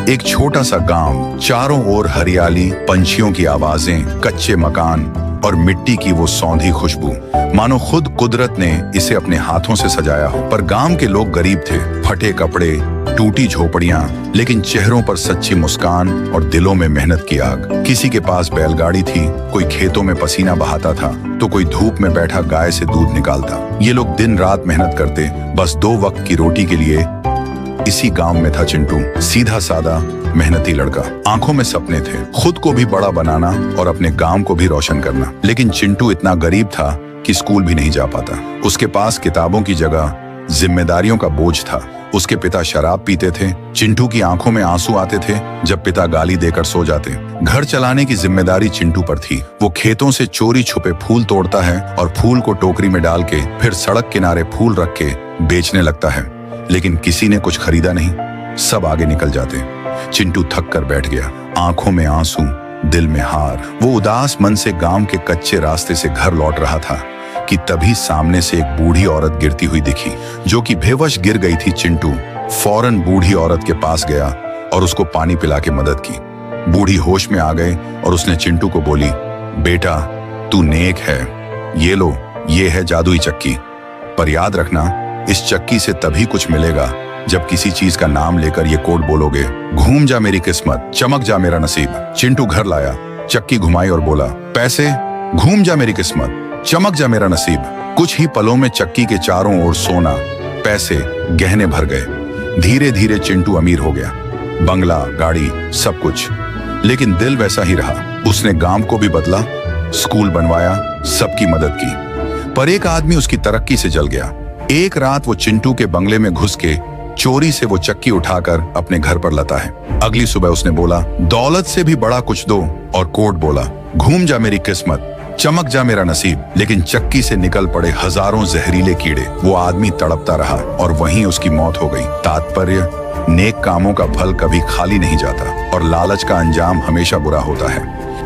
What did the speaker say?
एक छोटा सा गांव, चारों ओर हरियाली, पंछियों की आवाजें, कच्चे मकान और मिट्टी की वो सौंधी खुशबू, मानो खुद कुदरत ने इसे अपने हाथों से सजाया हो। पर गांव के लोग गरीब थे, फटे कपड़े, टूटी झोपड़ियां, लेकिन चेहरों पर सच्ची मुस्कान और दिलों में मेहनत की आग। किसी के पास बैलगाड़ी थी, कोई खेतों में पसीना बहाता था, तो कोई धूप में बैठा गाय से दूध निकालता। ये लोग दिन रात मेहनत करते, बस 2 वक्त की रोटी के लिए। इसी गांव में था चिंटू, सीधा सादा मेहनती लड़का। आंखों में सपने थे, खुद को भी बड़ा बनाना और अपने गांव को भी रोशन करना। लेकिन चिंटू इतना गरीब था कि स्कूल भी नहीं जा पाता। उसके पास किताबों की जगह जिम्मेदारियों का बोझ था। उसके पिता शराब पीते थे, चिंटू की आंखों में आंसू आते थे जब पिता गाली देकर सो जाते। घर चलाने की जिम्मेदारी चिंटू पर थी। वो खेतों से चोरी छुपे फूल तोड़ता है और फूल को टोकरी में डाल के फिर सड़क किनारे फूल रख के बेचने लगता है। लेकिन किसी ने कुछ खरीदा नहीं, सब आगे निकल जाते। चिंटू थक कर बैठ गया, आंखों में आंसू, दिल में हार। वो उदास मन से गांव के कच्चे रास्ते से घर लौट रहा था कि तभी सामने से एक बूढ़ी औरत गिरती हुई दिखी, जो कि बेवश गिर गई थी। चिंटू फौरन बूढ़ी औरत के पास गया और उसको पानी पिला के मदद की। बूढ़ी होश में आ गए और उसने चिंटू को बोली, बेटा तू नेक है, ये लो, ये है जादुई चक्की, पर याद रखना इस चक्की से तभी कुछ मिलेगा जब किसी चीज का नाम लेकर ये कोड बोलोगे, घूम जा मेरी किस्मत, चमक जा मेरा नसीब। चिंटू घर लाया, चक्की घुमाई और बोला, पैसे, घूम जा मेरी किस्मत, चमक जा मेरा नसीब। कुछ ही पलों में चक्की के चारों ओर सोना, पैसे, गहने भर गए। धीरे धीरे चिंटू अमीर हो गया, बंगला, गाड़ी, सब कुछ। लेकिन दिल वैसा ही रहा। उसने गांव को भी बदला, स्कूल बनवाया, सबकी मदद की। पर एक आदमी उसकी तरक्की से जल गया। एक रात वो चिंटू के बंगले में घुस के चोरी से वो चक्की उठाकर अपने घर पर लाता है। अगली सुबह उसने बोला, दौलत से भी बड़ा कुछ दो, और कोड बोला, घूम जा मेरी किस्मत, चमक जा मेरा नसीब। लेकिन चक्की से निकल पड़े हजारों जहरीले कीड़े। वो आदमी तड़पता रहा और वहीं उसकी मौत हो गई। तात्पर्य, नेक कामों का फल कभी खाली नहीं जाता और लालच का अंजाम हमेशा बुरा होता है।